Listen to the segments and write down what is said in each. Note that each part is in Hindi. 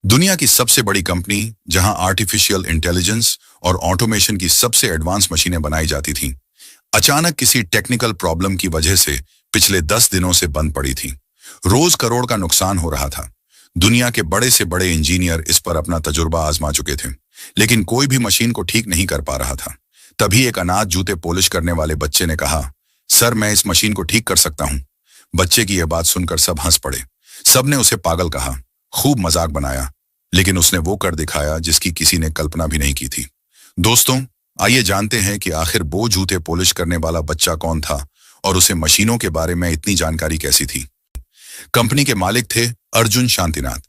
दुनिया की सबसे बड़ी कंपनी जहां आर्टिफिशियल इंटेलिजेंस और ऑटोमेशन की सबसे एडवांस मशीनें बनाई जाती थीं, अचानक किसी टेक्निकल प्रॉब्लम की वजह से पिछले 10 दिनों से बंद पड़ी थी। रोज करोड़ का नुकसान हो रहा था। दुनिया के बड़े से बड़े इंजीनियर इस पर अपना तजुर्बा आजमा चुके थे, लेकिन कोई भी मशीन को ठीक नहीं कर पा रहा था। तभी एक अनाथ जूते पॉलिश करने वाले बच्चे ने कहा, सर मैं इस मशीन को ठीक कर सकता हूं। बच्चे की यह बात सुनकर सब हंस पड़े। सबने उसे पागल कहा, खूब मजाक बनाया, लेकिन उसने वो कर दिखाया जिसकी किसी ने कल्पना भी नहीं की थी। दोस्तों, आइए जानते हैं कि आखिर वो जूते पॉलिश करने वाला बच्चा कौन था और उसे मशीनों के बारे में इतनी जानकारी कैसी थी। कंपनी के मालिक थे अर्जुन शांतिनाथ,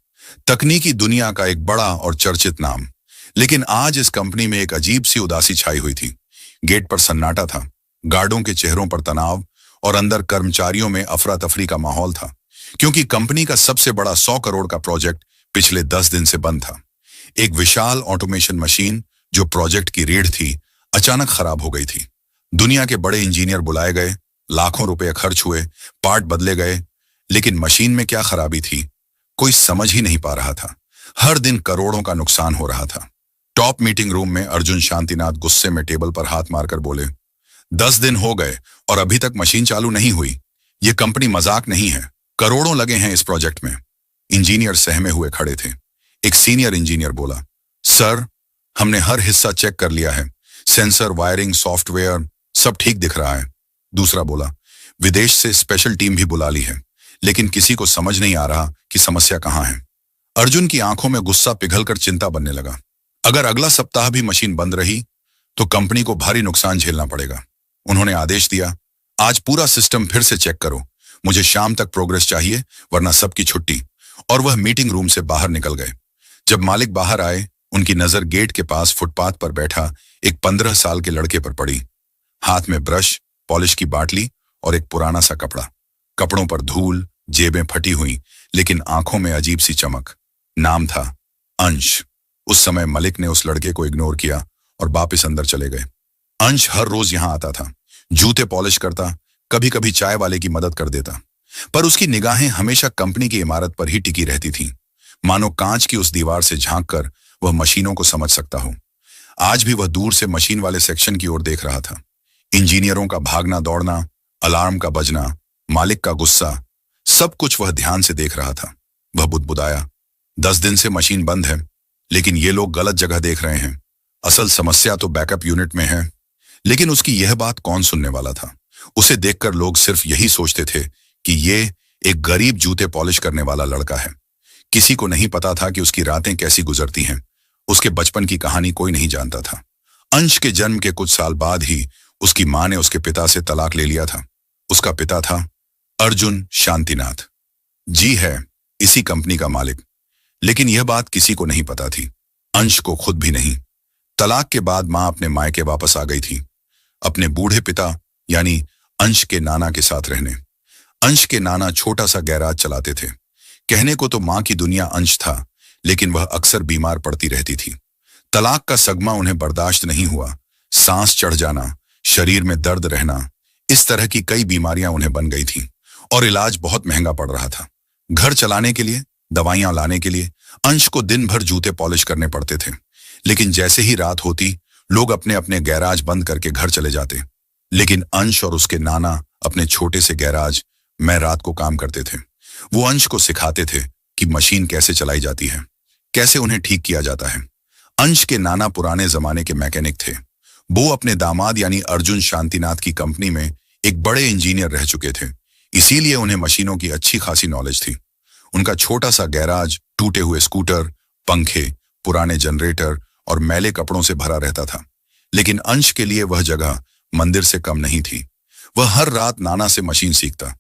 तकनीकी दुनिया का एक बड़ा और चर्चित नाम। लेकिन आज इस कंपनी में एक अजीब सी उदासी छाई हुई थी। गेट पर सन्नाटा था, गार्डों के चेहरों पर तनाव और अंदर कर्मचारियों में अफरा तफरी का माहौल था, क्योंकि कंपनी का सबसे बड़ा 100 करोड़ का प्रोजेक्ट पिछले 10 दिन से बंद था। एक विशाल ऑटोमेशन मशीन जो प्रोजेक्ट की रीढ़ थी, अचानक खराब हो गई थी। दुनिया के बड़े इंजीनियर बुलाए गए, लाखों रुपए खर्च हुए, पार्ट बदले गए, लेकिन मशीन में क्या खराबी थी कोई समझ ही नहीं पा रहा था। हर दिन करोड़ों का नुकसान हो रहा था। टॉप मीटिंग रूम में अर्जुन शांतिनाथ गुस्से में टेबल पर हाथ मारकर बोले, 10 दिन हो गए और अभी तक मशीन चालू नहीं हुई। ये कंपनी मजाक नहीं है, करोड़ों लगे हैं इस प्रोजेक्ट में। इंजीनियर सहमे हुए खड़े थे। एक सीनियर इंजीनियर बोला, सर हमने हर हिस्सा चेक कर लिया है, सेंसर, वायरिंग, सॉफ्टवेयर सब ठीक दिख रहा है। दूसरा बोला, विदेश से स्पेशल टीम भी बुला ली है, लेकिन किसी को समझ नहीं आ रहा कि समस्या कहाँ है। अर्जुन की आंखों में गुस्सा पिघलकर चिंता बनने लगा। अगर अगला सप्ताह भी मशीन बंद रही तो कंपनी को भारी नुकसान झेलना पड़ेगा। उन्होंने आदेश दिया, आज पूरा सिस्टम फिर से चेक करो, मुझे शाम तक प्रोग्रेस चाहिए, वरना सबकी छुट्टी। और वह मीटिंग रूम से बाहर निकल गए। जब मालिक बाहर आए, उनकी नजर गेट के पास फुटपाथ पर बैठा एक 15 साल के लड़के पर पड़ी। हाथ में ब्रश, पॉलिश की बाटली और एक पुराना सा कपड़ा। कपड़ों पर धूल, जेबें फटी हुई, लेकिन आंखों में अजीब सी चमक। नाम था अंश। उस समय मलिक ने उस लड़के को इग्नोर किया और वापस अंदर चले गए। अंश हर रोज यहां आता था, जूते पॉलिश करता, कभी कभी चाय वाले की मदद कर देता, पर उसकी निगाहें हमेशा कंपनी की इमारत पर ही टिकी रहती थीं, मानो कांच की उस दीवार से झांककर वह मशीनों को समझ सकता हो। आज भी वह दूर से मशीन वाले सेक्शन की ओर देख रहा था। इंजीनियरों का भागना दौड़ना, अलार्म का बजना, मालिक का गुस्सा, सब कुछ वह ध्यान से देख रहा था। वह बुदबुदाया, 10 दिन से मशीन बंद है, लेकिन ये लोग गलत जगह देख रहे हैं। असल समस्या तो बैकअप यूनिट में है। लेकिन उसकी यह बात कौन सुनने वाला था। उसे देखकर लोग सिर्फ यही सोचते थे कि ये एक गरीब जूते पॉलिश करने वाला लड़का है। किसी को नहीं पता था कि उसकी रातें कैसी गुजरती हैं। उसके बचपन की कहानी कोई नहीं जानता था। अंश के जन्म के कुछ साल बाद ही उसकी मां ने उसके पिता से तलाक ले लिया था। उसका पिता था अर्जुन शांतिनाथ। जी है, इसी कंपनी का मालिक। लेकिन यह बात किसी को नहीं पता थी, अंश को खुद भी नहीं। तलाक के बाद मां अपने मायके वापस आ गई थी, अपने बूढ़े पिता यानी अंश के नाना के साथ रहने। अंश के नाना छोटा सा गैराज चलाते थे। कहने को तो मां की दुनिया अंश था, लेकिन वह अक्सर बीमार पड़ती रहती थी। तलाक का सगमा उन्हें बर्दाश्त नहीं हुआ। सांस चढ़ जाना, शरीर में दर्द रहना, इस तरह की कई बीमारियां उन्हें बन गई थीं और इलाज बहुत महंगा पड़ रहा था। घर चलाने के लिए, दवाइयां लाने के लिए अंश को दिन भर जूते पॉलिश करने पड़ते थे। लेकिन जैसे ही रात होती, लोग अपने अपने गैराज बंद करके घर चले जाते। लेकिन अंश और उसके नाना अपने छोटे से गैराज में रात को काम करते थे। वो अंश को सिखाते थे कि मशीन कैसे चलाई जाती है, कैसे उन्हें ठीक किया जाता है। अंश के नाना पुराने जमाने के मैकेनिक थे। वो अपने दामाद यानी अर्जुन शांतिनाथ की कंपनी में एक बड़े इंजीनियर रह चुके थे, इसीलिए उन्हें मशीनों की अच्छी खासी नॉलेज थी। उनका छोटा सा गैराज टूटे हुए स्कूटर, पंखे, पुराने जनरेटर और मैले कपड़ों से भरा रहता था। लेकिन अंश के लिए वह जगह मंदिर से कम नहीं थी। वह हर रात नाना से मशीन सीखता,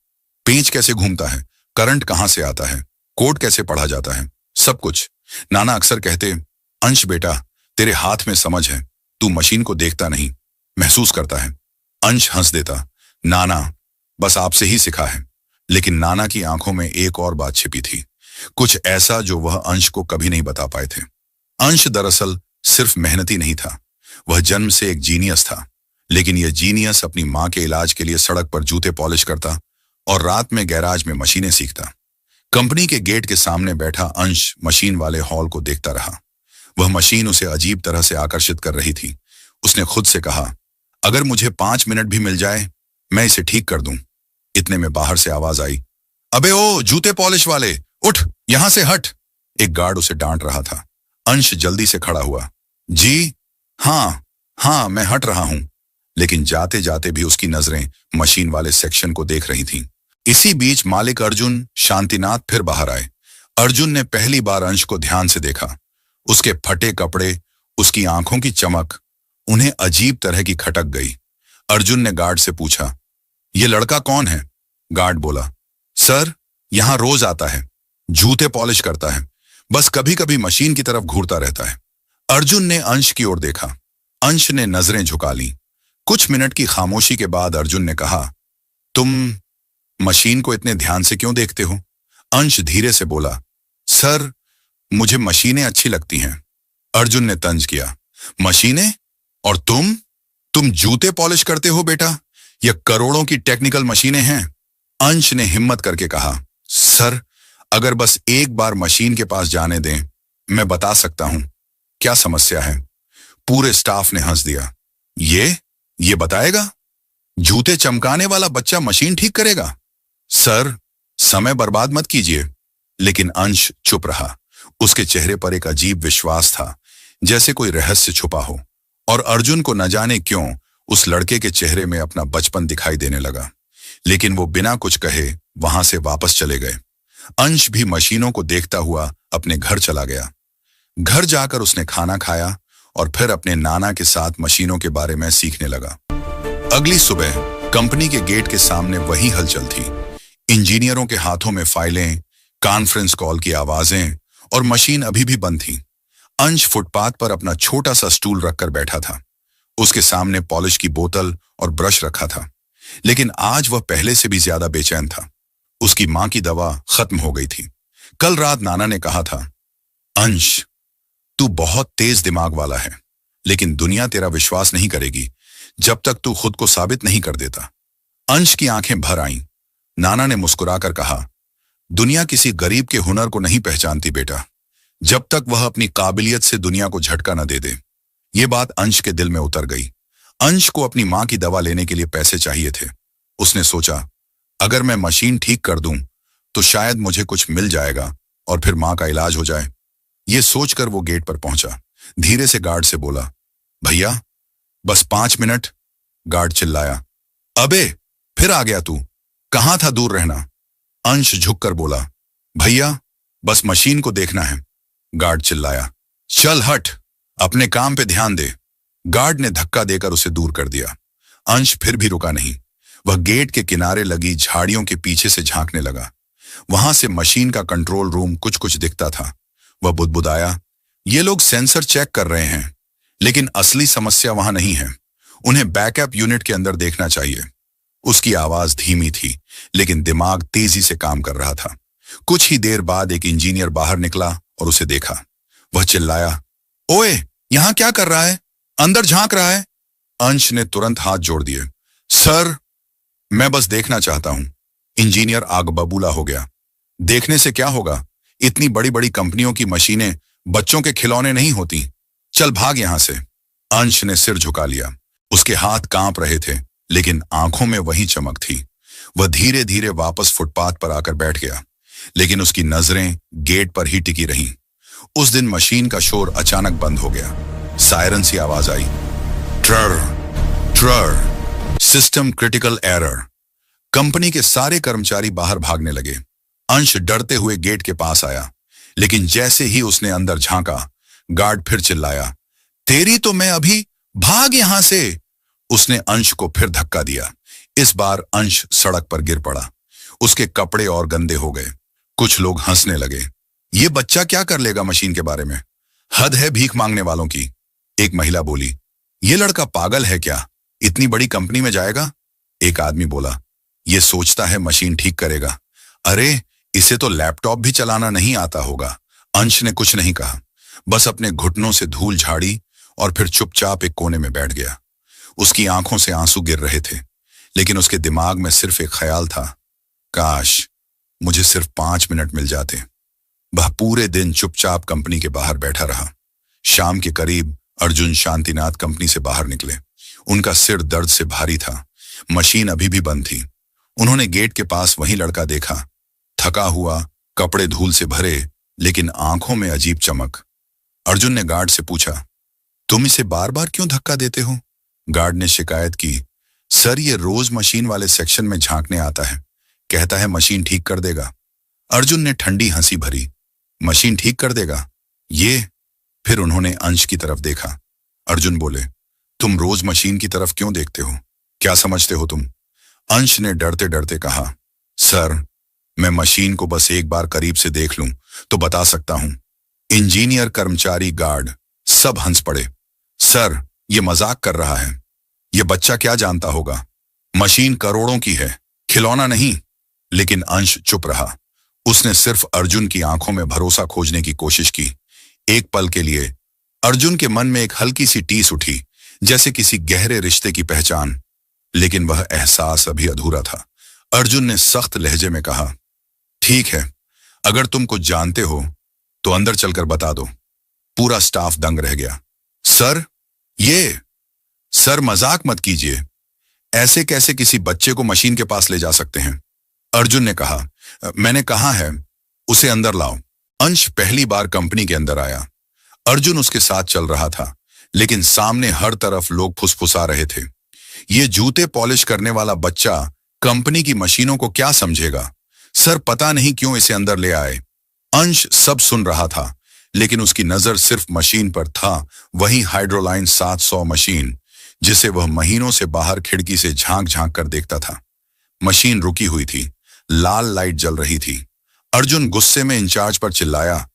पेंच कैसे घूमता है, करंट कहां से आता है, कोड कैसे पढ़ा जाता है, सब कुछ। नाना अक्सर कहते, अंश बेटा, तेरे हाथ में समझ है, तू मशीन को देखता नहीं, महसूस करता है। अंश हंस देता, नाना बस आपसे ही सिखा है। लेकिन नाना की आंखों में एक और बात छिपी थी, कुछ ऐसा जो वह अंश को कभी नहीं बता पाए थे। अंश दरअसल सिर्फ मेहनती नहीं था, वह जन्म से एक जीनियस था। लेकिन यह जीनियस अपनी मां के इलाज के लिए सड़क पर जूते पॉलिश करता और रात में गैराज में मशीनें सीखता। कंपनी के गेट के सामने बैठा अंश मशीन वाले हॉल को देखता रहा। वह मशीन उसे अजीब तरह से आकर्षित कर रही थी। उसने खुद से कहा, अगर मुझे 5 मिनट भी मिल जाए, मैं इसे ठीक कर दूं। इतने में बाहर से आवाज आई, अबे ओ जूते पॉलिश वाले, उठ, यहां से हट। एक गार्ड उसे डांट रहा था। अंश जल्दी से खड़ा हुआ। जी हाँ, मैं हट रहा हूं। लेकिन जाते जाते भी उसकी नजरें मशीन वाले सेक्शन को देख रही थीं। इसी बीच मालिक अर्जुन शांतिनाथ फिर बाहर आए। अर्जुन ने पहली बार अंश को ध्यान से देखा। उसके फटे कपड़े, उसकी आंखों की चमक उन्हें अजीब तरह की खटक गई। अर्जुन ने गार्ड से पूछा, ये लड़का कौन है? गार्ड बोला, सर, यहां रोज आता है, जूते पॉलिश करता है, बस कभी कभी मशीन की तरफ घूरता रहता है। अर्जुन ने अंश की ओर देखा। अंश ने नजरें झुका लीं। कुछ मिनट की खामोशी के बाद अर्जुन ने कहा, तुम मशीन को इतने ध्यान से क्यों देखते हो? अंश धीरे से बोला, सर, मुझे मशीनें अच्छी लगती हैं। अर्जुन ने तंज किया, मशीनें? और तुम जूते पॉलिश करते हो बेटा? यह करोड़ों की टेक्निकल मशीनें हैं। अंश ने हिम्मत करके कहा, सर, अगर बस एक बार मशीन के पास जाने दें, मैं बता सकता हूं क्या समस्या है। पूरे स्टाफ ने हंस दिया। ये बताएगा? जूते चमकाने वाला बच्चा मशीन ठीक करेगा? सर, समय बर्बाद मत कीजिए। लेकिन अंश चुप रहा। उसके चेहरे पर एक अजीब विश्वास था, जैसे कोई रहस्य छुपा हो। और अर्जुन को न जाने क्यों उस लड़के के चेहरे में अपना बचपन दिखाई देने लगा। लेकिन वो बिना कुछ कहे वहां से वापस चले गए। अंश भी मशीनों को देखता हुआ अपने घर चला गया। घर जाकर उसने खाना खाया और फिर अपने नाना के साथ मशीनों के बारे में सीखने लगा। अगली सुबह कंपनी के गेट के सामने वही हलचल थी। इंजीनियरों के हाथों में फाइलें, कॉन्फ्रेंस कॉल की आवाजें, और मशीन अभी भी बंद थी। अंश फुटपाथ पर अपना छोटा सा स्टूल रखकर बैठा था। उसके सामने पॉलिश की बोतल और ब्रश रखा था। लेकिन आज वह पहले से भी ज्यादा बेचैन था। उसकी मां की दवा खत्म हो गई थी। कल रात नाना ने कहा था, अंश, तू बहुत तेज दिमाग वाला है, लेकिन दुनिया तेरा विश्वास नहीं करेगी जब तक तू खुद को साबित नहीं कर देता। अंश की आंखें भर आईं। नाना ने मुस्कुराकर कहा, दुनिया किसी गरीब के हुनर को नहीं पहचानती बेटा, जब तक वह अपनी काबिलियत से दुनिया को झटका न दे दे। ये बात अंश के दिल में उतर गई। अंश को अपनी मां की दवा लेने के लिए पैसे चाहिए थे। उसने सोचा, अगर मैं मशीन ठीक कर दूं तो शायद मुझे कुछ मिल जाएगा और फिर मां का इलाज हो जाए। ये सोचकर वो गेट पर पहुंचा। धीरे से गार्ड से बोला, भैया, बस 5 मिनट। गार्ड चिल्लाया, अबे, फिर आ गया तू? कहां था दूर रहना? अंश झुककर बोला, भैया, बस मशीन को देखना है। गार्ड चिल्लाया, चल हट, अपने काम पे ध्यान दे। गार्ड ने धक्का देकर उसे दूर कर दिया। अंश फिर भी रुका नहीं। वह गेट के किनारे लगी झाड़ियों के पीछे से झांकने लगा। वहां से मशीन का कंट्रोल रूम कुछ कुछ दिखता था। वह बुदबुदाया, ये लोग सेंसर चेक कर रहे हैं, लेकिन असली समस्या वहां नहीं है। उन्हें बैकअप यूनिट के अंदर देखना चाहिए। उसकी आवाज धीमी थी, लेकिन दिमाग तेजी से काम कर रहा था। कुछ ही देर बाद एक इंजीनियर बाहर निकला और उसे देखा। वह चिल्लाया, ओए, यहां क्या कर रहा है? अंदर झांक रहा है। अंश ने तुरंत हाथ जोड़ दिए। सर, मैं बस देखना चाहता हूं। इंजीनियर आग बबूला हो गया। देखने से क्या होगा? इतनी बड़ी बड़ी कंपनियों की मशीनें बच्चों के खिलौने नहीं होती। चल भाग यहां से। अंश ने सिर झुका लिया। उसके हाथ कांप रहे थे, लेकिन आंखों में वही चमक थी। वह धीरे धीरे वापस फुटपाथ पर आकर बैठ गया, लेकिन उसकी नजरें गेट पर ही टिकी रहीं। उस दिन मशीन का शोर अचानक बंद हो गया। सायरन सी आवाज आई, ट्रर ट्रर, सिस्टम क्रिटिकल एरर। कंपनी के सारे कर्मचारी बाहर भागने लगे। अंश डरते हुए गेट के पास आया, लेकिन जैसे ही उसने अंदर झांका, गार्ड फिर चिल्लाया, तेरी तो मैं अभी, भाग यहां से। उसने अंश को फिर धक्का दिया। इस बार अंश सड़क पर गिर पड़ा। उसके कपड़े और गंदे हो गए। कुछ लोग हंसने लगे। ये बच्चा क्या कर लेगा मशीन के बारे में? हद है भीख मांगने वालों की। एक महिला बोली, ये लड़का पागल है क्या? इतनी बड़ी कंपनी में जाएगा? एक आदमी बोला, ये सोचता है मशीन ठीक करेगा। अरे, इसे तो लैपटॉप भी चलाना नहीं आता होगा। अंश ने कुछ नहीं कहा, बस अपने घुटनों से धूल झाड़ी और फिर चुपचाप एक कोने में बैठ गया। उसकी आंखों से आंसू गिर रहे थे, लेकिन उसके दिमाग में सिर्फ एक ख्याल था, काश मुझे सिर्फ 5 मिनट मिल जाते। वह पूरे दिन चुपचाप कंपनी के बाहर बैठा रहा। शाम के करीब अर्जुन शांतिनाथ कंपनी से बाहर निकले। उनका सिर दर्द से भारी था। मशीन अभी भी बंद थी। उन्होंने गेट के पास वही लड़का देखा, थका हुआ, कपड़े धूल से भरे, लेकिन आंखों में अजीब चमक। अर्जुन ने गार्ड से पूछा, तुम इसे बार बार क्यों धक्का देते हो? गार्ड ने शिकायत की, सर ये रोज मशीन वाले सेक्शन में झांकने आता है, कहता है मशीन ठीक कर देगा। अर्जुन ने ठंडी हंसी भरी, मशीन ठीक कर देगा ये? फिर उन्होंने अंश की तरफ देखा। अर्जुन बोले, तुम रोज मशीन की तरफ क्यों देखते हो? क्या समझते हो तुम? अंश ने डरते डरते कहा, सर मैं मशीन को बस एक बार करीब से देख लूं तो बता सकता हूं। इंजीनियर, कर्मचारी, गार्ड सब हंस पड़े। सर ये मजाक कर रहा है, ये बच्चा क्या जानता होगा, मशीन करोड़ों की है, खिलौना नहीं। लेकिन अंश चुप रहा। उसने सिर्फ अर्जुन की आंखों में भरोसा खोजने की कोशिश की। एक पल के लिए अर्जुन के मन में एक हल्की सी टीस उठी, जैसे किसी गहरे रिश्ते की पहचान, लेकिन वह एहसास अभी अधूरा था। अर्जुन ने सख्त लहजे में कहा, ठीक है, अगर तुम कुछ जानते हो तो अंदर चलकर बता दो। पूरा स्टाफ दंग रह गया। सर ये, सर मजाक मत कीजिए, ऐसे कैसे किसी बच्चे को मशीन के पास ले जा सकते हैं? अर्जुन ने कहा, मैंने कहा है उसे अंदर लाओ। अंश पहली बार कंपनी के अंदर आया। अर्जुन उसके साथ चल रहा था, लेकिन सामने हर तरफ लोग फुसफुसा रहे थे। ये जूते पॉलिश करने वाला बच्चा कंपनी की मशीनों को क्या समझेगा? सर पता नहीं क्यों इसे अंदर ले आए। अंश सब सुन रहा था, लेकिन उसकी नजर सिर्फ मशीन पर था, वही हाइड्रोलाइन 700 मशीन, जिसे वह महीनों से बाहर खिड़की से झांक झांक कर देखता था। मशीन रुकी हुई थी, लाल लाइट जल रही थी। अर्जुन गुस्से में इंचार्ज पर चिल्लाया,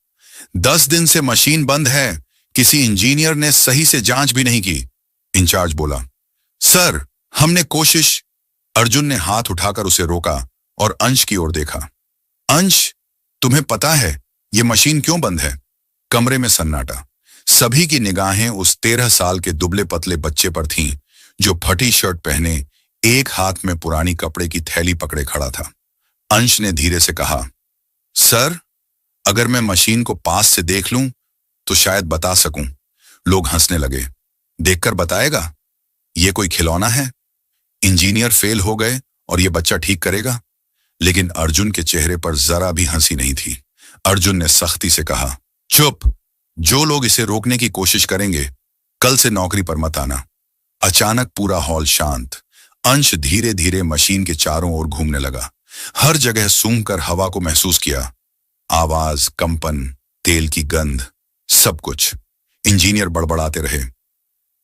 10 दिन से मशीन बंद है, किसी इंजीनियर ने सही से जांच भी नहीं की। इंचार्ज बोला, सर हमने कोशिश। अर्जुन ने हाथ उठाकर उसे रोका और अंश की ओर देखा। अंश तुम्हें पता है ये मशीन क्यों बंद है? कमरे में सन्नाटा। सभी की निगाहें उस 13 साल के दुबले पतले बच्चे पर थीं, जो फटी शर्ट पहने एक हाथ में पुरानी कपड़े की थैली पकड़े खड़ा था। अंश ने धीरे से कहा, सर अगर मैं मशीन को पास से देख लूं तो शायद बता सकूं। लोग हंसने लगे। देखकर बताएगा? ये कोई खिलौना है? इंजीनियर फेल हो गए और ये बच्चा ठीक करेगा? लेकिन अर्जुन के चेहरे पर जरा भी हंसी नहीं थी। अर्जुन ने सख्ती से कहा, चुप, जो लोग इसे रोकने की कोशिश करेंगे कल से नौकरी पर मत आना। अचानक पूरा हॉल शांत। अंश धीरे धीरे मशीन के चारों ओर घूमने लगा। हर जगह सूंघकर हवा को महसूस किया। आवाज, कंपन, तेल की गंध, सब कुछ। इंजीनियर बड़बड़ाते रहे,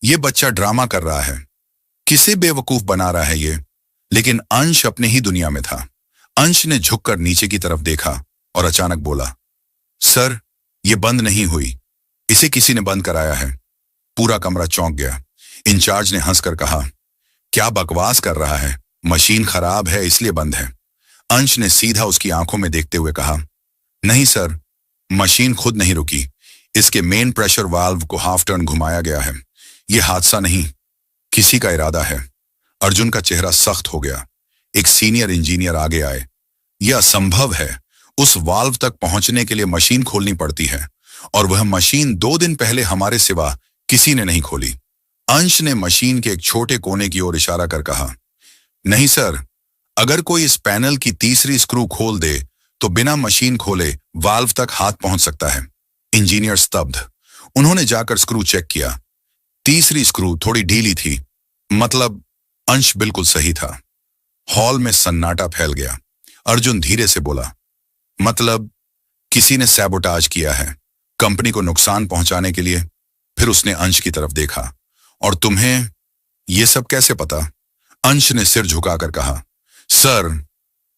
ये बच्चा ड्रामा कर रहा है, किसे बेवकूफ बना रहा है ये। लेकिन अंश अपने ही दुनिया में था। अंश ने झुककर नीचे की तरफ देखा और अचानक बोला, सर ये बंद नहीं हुई, इसे किसी ने बंद कराया है। पूरा कमरा चौंक गया। इंचार्ज ने हंसकर कहा, क्या बकवास कर रहा है, मशीन खराब है इसलिए बंद है। अंश ने सीधा उसकी आंखों में देखते हुए कहा, नहीं सर, मशीन खुद नहीं रुकी, इसके मेन प्रेशर वाल्व को हाफ टर्न घुमाया गया है। यह हादसा नहीं, किसी का इरादा है। अर्जुन का चेहरा सख्त हो गया। एक सीनियर इंजीनियर आगे आए, यह असंभव है, उस वाल्व तक पहुंचने के लिए मशीन खोलनी पड़ती है, और वह मशीन 2 दिन पहले हमारे सिवा किसी ने नहीं खोली। अंश ने मशीन के एक छोटे कोने की ओर इशारा कर कहा, नहीं सर, अगर कोई इस पैनल की तीसरी स्क्रू खोल दे तो बिना मशीन खोले वाल्व तक हाथ पहुंच सकता है। इंजीनियर स्तब्ध। उन्होंने जाकर स्क्रू चेक किया। तीसरी स्क्रू थोड़ी ढीली थी, मतलब अंश बिल्कुल सही था। हॉल में सन्नाटा फैल गया। अर्जुन धीरे से बोला, मतलब किसी ने सैबोटाज किया है कंपनी को नुकसान पहुंचाने के लिए। फिर उसने अंश की तरफ देखा, और तुम्हें यह सब कैसे पता? अंश ने सिर झुकाकर कहा, सर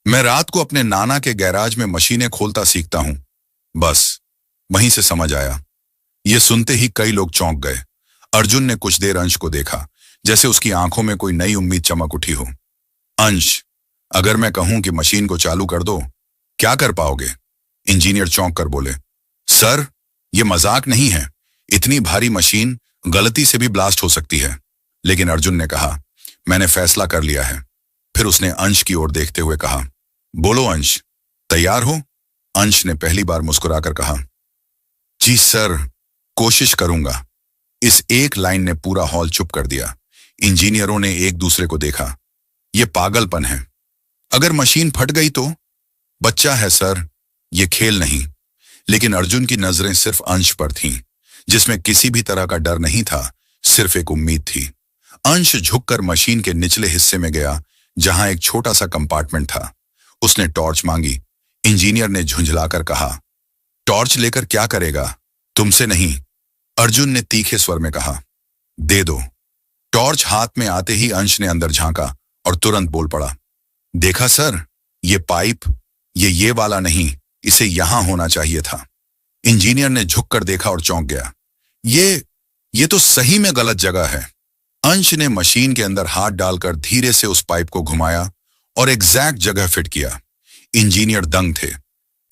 मैं रात को अपने नाना के गैराज में मशीनें खोलता सीखता हूं, बस वहीं से समझ आया। यह सुनते ही कई लोग चौंक गए। अर्जुन ने कुछ देर अंश को देखा, जैसे उसकी आंखों में कोई नई उम्मीद चमक उठी हो। अंश, अगर मैं कहूं कि मशीन को चालू कर दो, क्या कर पाओगे? इंजीनियर चौंक कर बोले, सर यह मजाक नहीं है, इतनी भारी मशीन गलती से भी ब्लास्ट हो सकती है। लेकिन अर्जुन ने कहा, मैंने फैसला कर लिया है। फिर उसने अंश की ओर देखते हुए कहा, बोलो अंश, तैयार हो? अंश ने पहली बार मुस्कुराकर कहा। जी सर, कोशिश करूंगा। इस एक लाइन ने पूरा हॉल चुप कर दिया। इंजीनियरों ने एक दूसरे को देखा। यह पागलपन है। अगर मशीन फट गई तो? बच्चा है सर, यह खेल नहीं। लेकिन अर्जुन की नजरें सिर्फ अंश पर थीं, जिसमें किसी भी तरह का डर नहीं था, सिर्फ एक उम्मीद थी। अंश झुककर मशीन के निचले हिस्से में गया, जहां एक छोटा सा कंपार्टमेंट था। उसने टॉर्च मांगी। इंजीनियर ने झुंझलाकर कहा, टॉर्च लेकर क्या करेगा? तुमसे नहीं। अर्जुन ने तीखे स्वर में कहा। दे दो। टॉर्च हाथ में आते ही अंश ने अंदर झांका और तुरंत बोल पड़ा, देखा सर, ये पाइप, ये वाला नहीं, इसे यहां होना चाहिए था। इंजीनियर ने झुककर देखा और चौंक गया। ये तो सही में गलत जगह है। अंश ने मशीन के अंदर हाथ डालकर धीरे से उस पाइप को घुमाया और एग्जैक्ट जगह फिट किया। इंजीनियर दंग थे।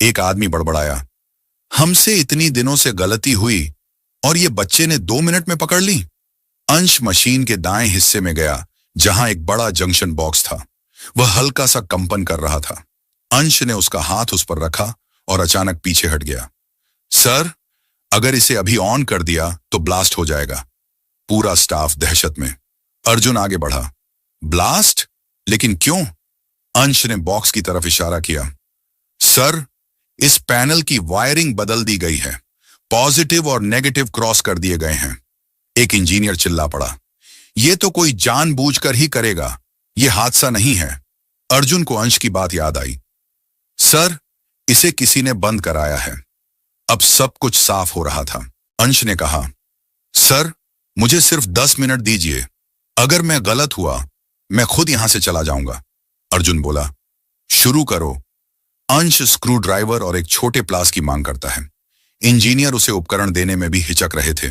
एक आदमी बड़बड़ाया, हमसे इतनी दिनों से गलती हुई और ये बच्चे ने 2 मिनट में पकड़ ली। अंश मशीन के दाएं हिस्से में गया, जहां एक बड़ा जंक्शन बॉक्स था। वह हल्का सा कंपन कर रहा था। अंश ने उसका हाथ उस पर रखा और अचानक पीछे हट गया। सर, अगर इसे अभी ऑन कर दिया तो ब्लास्ट हो जाएगा। पूरा स्टाफ दहशत में। अर्जुन आगे बढ़ा। ब्लास्ट? लेकिन क्यों? अंश ने बॉक्स की तरफ इशारा किया। सर, इस पैनल की वायरिंग बदल दी गई है। पॉजिटिव और नेगेटिव क्रॉस कर दिए गए हैं। एक इंजीनियर चिल्ला पड़ा, यह तो कोई जानबूझकर ही करेगा, यह हादसा नहीं है। अर्जुन को अंश की बात याद आई। सर, इसे किसी ने बंद कराया है। अब सब कुछ साफ हो रहा था। अंश ने कहा, सर, मुझे सिर्फ 10 मिनट दीजिए। अगर मैं गलत हुआ, मैं खुद यहां से चला जाऊंगा। अर्जुन बोला, शुरू करो। अंश स्क्रू ड्राइवर और एक छोटे प्लास की मांग करता है। इंजीनियर उसे उपकरण देने में भी हिचक रहे थे,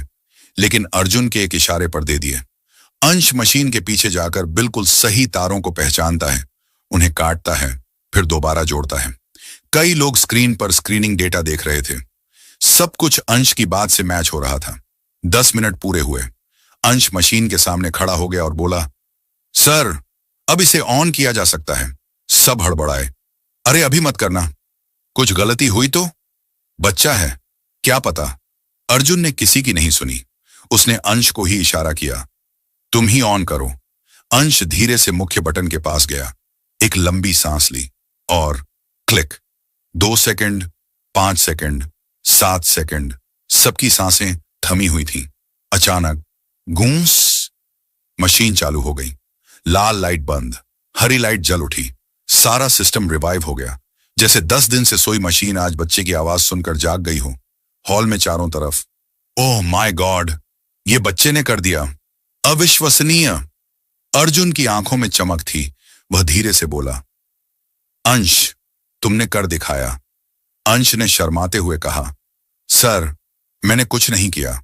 लेकिन अर्जुन के एक इशारे पर दे दिए। अंश मशीन के पीछे जाकर बिल्कुल सही तारों को पहचानता है, उन्हें काटता है, फिर दोबारा जोड़ता है। कई लोग स्क्रीन पर स्क्रीनिंग डेटा देख रहे थे। सब कुछ अंश की बात से मैच हो रहा था। 10 मिनट पूरे हुए। अंश मशीन के सामने खड़ा हो गया और बोला, सर, अब इसे ऑन किया जा सकता है। सब हड़बड़ाए। अरे अभी मत करना, कुछ गलती हुई तो? बच्चा है, क्या पता। अर्जुन ने किसी की नहीं सुनी। उसने अंश को ही इशारा किया, तुम ही ऑन करो। अंश धीरे से मुख्य बटन के पास गया, एक लंबी सांस ली और क्लिक। 2 सेकंड, 5 सेकंड, 7 सेकंड, सबकी सांसें थमी हुई थीं। अचानक गूंस, मशीन चालू हो गई। लाल लाइट बंद, हरी लाइट जल उठी। सारा सिस्टम रिवाइव हो गया, जैसे 10 दिन से सोई मशीन आज बच्चे की आवाज सुनकर जाग गई हो। हॉल में चारों तरफ, ओह माय गॉड, ये बच्चे ने कर दिया, अविश्वसनीय। अर्जुन की आंखों में चमक थी। वह धीरे से बोला, अंश, तुमने कर दिखाया। अंश ने शर्माते हुए कहा, सर, मैंने कुछ नहीं किया।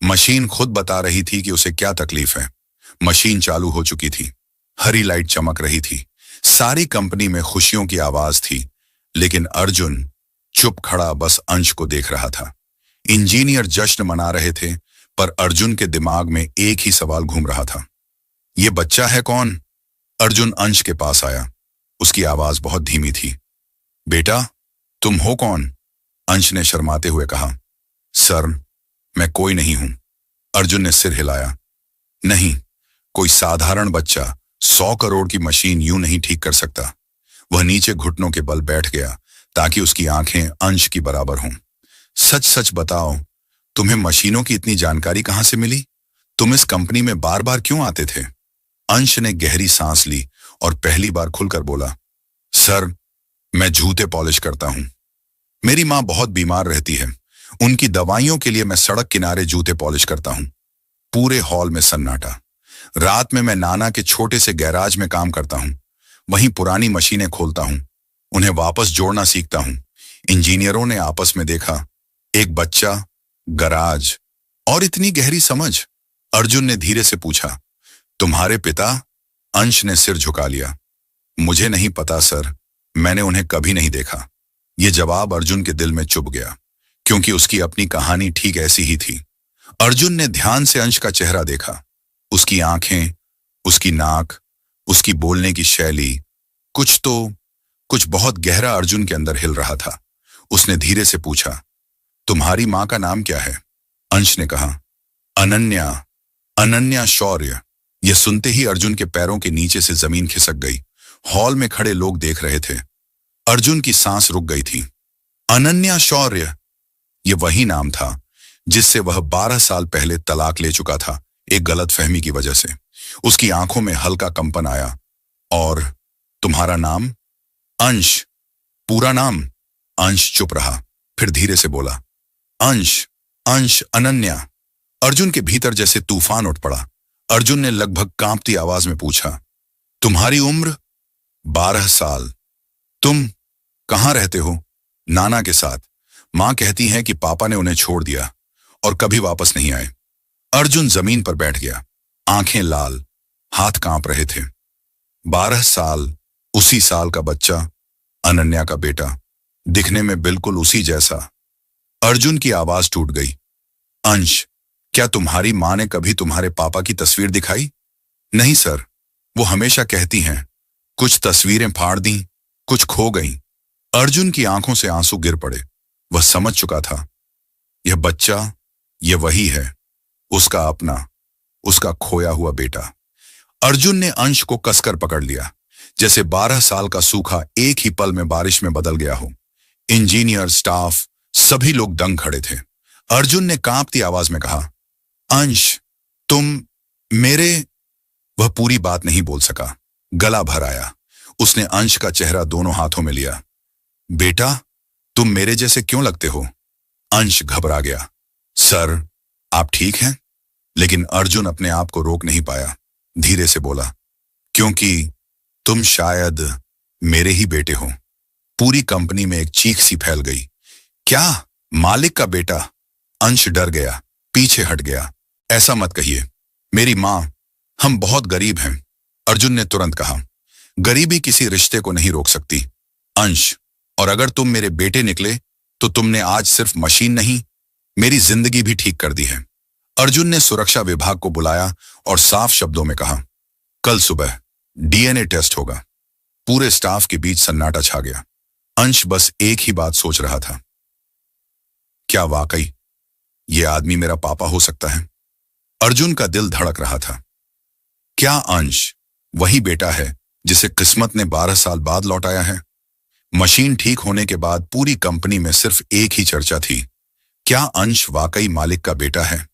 मशीन खुद बता रही थी कि उसे क्या तकलीफ है। मशीन चालू हो चुकी थी, हरी लाइट चमक रही थी, सारी कंपनी में खुशियों की आवाज थी। लेकिन अर्जुन चुप खड़ा बस अंश को देख रहा था। इंजीनियर जश्न मना रहे थे, पर अर्जुन के दिमाग में एक ही सवाल घूम रहा था, ये बच्चा है कौन? अर्जुन अंश के पास आया। उसकी आवाज बहुत धीमी थी। बेटा, तुम हो कौन? अंश ने शर्माते हुए कहा, सर, मैं कोई नहीं हूं। अर्जुन ने सिर हिलाया। नहीं, कोई साधारण बच्चा 100 करोड़ की मशीन यूं नहीं ठीक कर सकता। वह नीचे घुटनों के बल बैठ गया ताकि उसकी आंखें अंश की बराबर हों। सच सच बताओ, तुम्हें मशीनों की इतनी जानकारी कहां से मिली? तुम इस कंपनी में बार बार क्यों आते थे? अंश ने गहरी सांस ली और पहली बार खुलकर बोला, सर, मैं जूते पॉलिश करता हूं। मेरी मां बहुत बीमार रहती है, उनकी दवाइयों के लिए मैं सड़क किनारे जूते पॉलिश करता हूं। पूरे हॉल में सन्नाटा। रात में मैं नाना के छोटे से गैराज में काम करता हूं, वहीं पुरानी मशीनें खोलता हूं, उन्हें वापस जोड़ना सीखता हूं। इंजीनियरों ने आपस में देखा, एक बच्चा, गराज और इतनी गहरी समझ। अर्जुन ने धीरे से पूछा, तुम्हारे पिता? अंश ने सिर झुका लिया। मुझे नहीं पता सर, मैंने उन्हें कभी नहीं देखा। यह जवाब अर्जुन के दिल में चुभ गया, क्योंकि उसकी अपनी कहानी ठीक ऐसी ही थी। अर्जुन ने ध्यान से अंश का चेहरा देखा। उसकी आंखें, उसकी नाक, उसकी बोलने की शैली, कुछ बहुत गहरा अर्जुन के अंदर हिल रहा था। उसने धीरे से पूछा, तुम्हारी मां का नाम क्या है? अंश ने कहा, अनन्या, अनन्या शौर्य। यह सुनते ही अर्जुन के पैरों के नीचे से जमीन खिसक गई। हॉल में खड़े लोग देख रहे थे। अर्जुन की सांस रुक गई थी। अनन्या शौर्य, यह वही नाम था जिससे वह 12 साल पहले तलाक ले चुका था, एक गलतफहमी की वजह से। उसकी आंखों में हल्का कंपन आया। और तुम्हारा नाम? अंश। पूरा नाम? अंश चुप रहा, फिर धीरे से बोला, अंश, अंश अनन्या। अर्जुन के भीतर जैसे तूफान उठ पड़ा। अर्जुन ने लगभग कांपती आवाज में पूछा, तुम्हारी उम्र? 12 साल। तुम कहां रहते हो? नाना के साथ। मां कहती हैं कि पापा ने उन्हें छोड़ दिया और कभी वापस नहीं आए। अर्जुन जमीन पर बैठ गया, आंखें लाल, हाथ कांप रहे थे। 12 साल, उसी साल का बच्चा, अनन्या का बेटा, दिखने में बिल्कुल उसी जैसा। अर्जुन की आवाज टूट गई। अंश, क्या तुम्हारी मां ने कभी तुम्हारे पापा की तस्वीर दिखाई? नहीं सर, वो हमेशा कहती हैं, कुछ तस्वीरें फाड़ दी, कुछ खो गईं। अर्जुन की आंखों से आंसू गिर पड़े। वह समझ चुका था, यह बच्चा, यह वही है, उसका अपना, उसका खोया हुआ बेटा। अर्जुन ने अंश को कसकर पकड़ लिया, जैसे 12 साल का सूखा एक ही पल में बारिश में बदल गया हो। इंजीनियर, स्टाफ, सभी लोग दंग खड़े थे। अर्जुन ने कांपती आवाज में कहा, अंश, तुम मेरे। वह पूरी बात नहीं बोल सका, गला भर आया। उसने अंश का चेहरा दोनों हाथों में लिया। बेटा, तुम मेरे जैसे क्यों लगते हो? अंश घबरा गया। सर, आप ठीक हैं? लेकिन अर्जुन अपने आप को रोक नहीं पाया। धीरे से बोला, क्योंकि तुम शायद मेरे ही बेटे हो। पूरी कंपनी में एक चीख सी फैल गई। क्या? मालिक का बेटा? अंश डर गया, पीछे हट गया। ऐसा मत कहिए, मेरी मां, हम बहुत गरीब हैं। अर्जुन ने तुरंत कहा, गरीबी किसी रिश्ते को नहीं रोक सकती। अंश, और अगर तुम मेरे बेटे निकले तो तुमने आज सिर्फ मशीन नहीं, मेरी जिंदगी भी ठीक कर दी है। अर्जुन ने सुरक्षा विभाग को बुलाया और साफ शब्दों में कहा, कल सुबह डीएनए टेस्ट होगा। पूरे स्टाफ के बीच सन्नाटा छा गया। अंश बस एक ही बात सोच रहा था, क्या वाकई यह आदमी मेरा पापा हो सकता है? अर्जुन का दिल धड़क रहा था। क्या अंश वही बेटा है जिसे किस्मत ने 12 साल बाद लौटाया है? मशीन ठीक होने के बाद पूरी कंपनी में सिर्फ एक ही चर्चा थी, क्या अंश वाकई मालिक का बेटा है?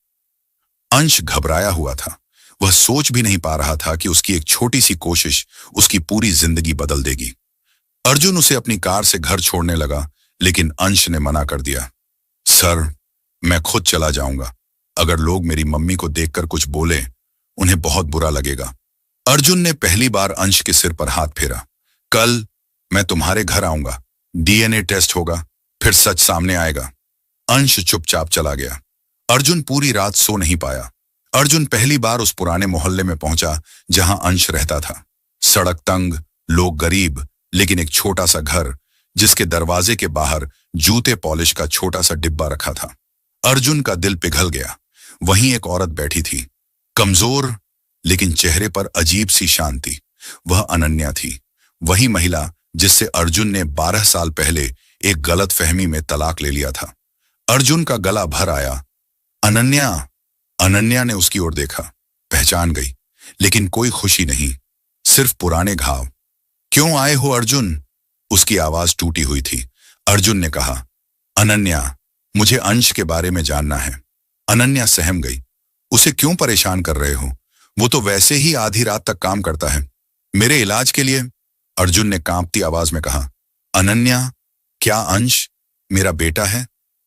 अंश घबराया हुआ था। वह सोच भी नहीं पा रहा था कि उसकी एक छोटी सी कोशिश उसकी पूरी जिंदगी बदल देगी। अर्जुन उसे अपनी कार से घर छोड़ने लगा, लेकिन अंश ने मना कर दिया। सर, मैं खुद चला जाऊंगा। अगर लोग मेरी मम्मी को देखकर कुछ बोले, उन्हें बहुत बुरा लगेगा। अर्जुन ने पहली बार अंश के सिर पर हाथ फेरा। कल मैं तुम्हारे घर आऊंगा, डीएनए टेस्ट होगा, फिर सच सामने आएगा। अंश चुपचाप चला गया। अर्जुन पूरी रात सो नहीं पाया। अर्जुन पहली बार उस पुराने मोहल्ले में पहुंचा जहां अंश रहता था। सड़क तंग, लोग गरीब, लेकिन एक छोटा सा घर जिसके दरवाजे के बाहर जूते पॉलिश का छोटा सा डिब्बा रखा था। अर्जुन का दिल पिघल गया। वहीं एक औरत बैठी थी, कमजोर लेकिन चेहरे पर अजीब सी शांति। वह अनन्या थी, वही महिला जिससे अर्जुन ने 12 साल पहले एक गलतफहमी में तलाक ले लिया था। अर्जुन का गला भर आया। अनन्या। अनन्या ने उसकी ओर देखा, पहचान गई, लेकिन कोई खुशी नहीं, सिर्फ पुराने घाव। क्यों आए हो अर्जुन? उसकी आवाज टूटी हुई थी। अर्जुन ने कहा, अनन्या, मुझे अंश के बारे में जानना है। अनन्या सहम गई। उसे क्यों परेशान कर रहे हो? वो तो वैसे ही आधी रात तक काम करता है। मेरे इलाज के लिए? अर्जुन ने कांपती आवाज में कहा। अनन्या, क्या अंश मेरा बेटा है?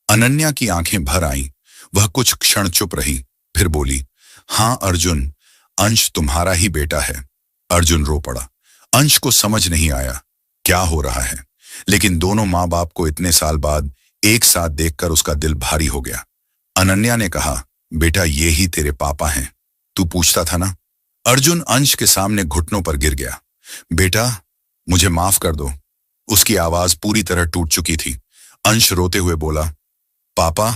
अनन्या की आंखें भर आईं। वह कुछ क्षण चुप रही, फिर बोली, हां अर्जुन, अंश तुम्हारा ही बेटा है। अर्जुन रो पड़ा। अंश को समझ नहीं आया क्या हो रहा है, लेकिन दोनों माँ बाप को इतने साल बाद एक साथ देखकर उसका दिल भारी हो गया। अनन्या ने कहा, बेटा ये ही तेरे पापा हैं, तू पूछता था ना। अर्जुन अंश के सामने घुटनों पर गिर गया। बेटा, मुझे माफ कर दो। उसकी आवाज पूरी तरह टूट चुकी थी। अंश रोते हुए बोला, पापा,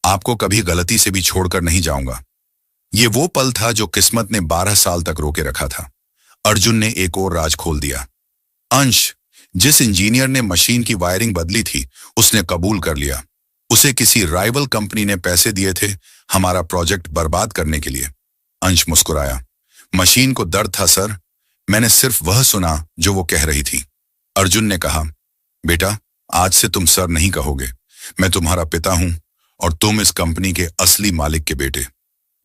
आपको कभी गलती से भी छोड़कर नहीं जाऊंगा। ये वो पल था जो किस्मत ने 12 साल तक रोके रखा था। अर्जुन ने एक और राज खोल दिया। अंश, जिस इंजीनियर ने मशीन की वायरिंग बदली थी, उसने कबूल कर लिया। उसे किसी राइवल कंपनी ने पैसे दिए थे हमारा प्रोजेक्ट बर्बाद करने के लिए। अंश मुस्कुराया। मशीन को दर्द था सर, मैंने सिर्फ वह सुना जो वो कह रही थी। अर्जुन ने कहा, बेटा, आज से तुम सर नहीं कहोगे, मैं तुम्हारा पिता हूं और तुम इस कंपनी के असली मालिक के बेटे।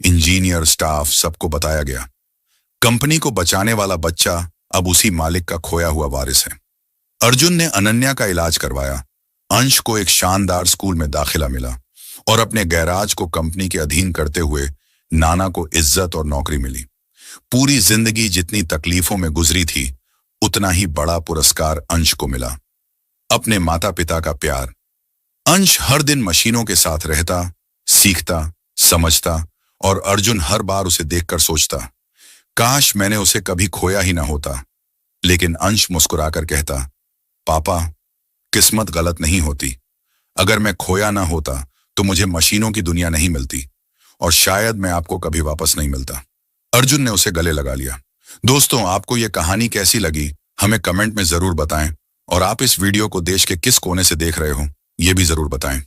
इंजीनियर, स्टाफ, सबको बताया गया। कंपनी को बचाने वाला बच्चा अब उसी मालिक का खोया हुआ वारिस है। अर्जुन ने अनन्या का इलाज करवाया। अंश को एक शानदार स्कूल में दाखिला मिला और अपने गैराज को कंपनी के अधीन करते हुए नाना को इज्जत और नौकरी मिली। पूरी जिंदगी जितनी तकलीफों में गुजरी थी, उतना ही बड़ा पुरस्कार अंश को मिला, अपने माता पिता का प्यार। अंश हर दिन मशीनों के साथ रहता, सीखता, समझता और अर्जुन हर बार उसे देखकर सोचता, काश मैंने उसे कभी खोया ही ना होता। लेकिन अंश मुस्कुराकर कहता, पापा, किस्मत गलत नहीं होती। अगर मैं खोया ना होता तो मुझे मशीनों की दुनिया नहीं मिलती और शायद मैं आपको कभी वापस नहीं मिलता। अर्जुन ने उसे गले लगा लिया। दोस्तों, आपको यह कहानी कैसी लगी हमें कमेंट में जरूर बताएं और आप इस वीडियो को देश के किस कोने से देख रहे हो ये भी जरूर बताएं।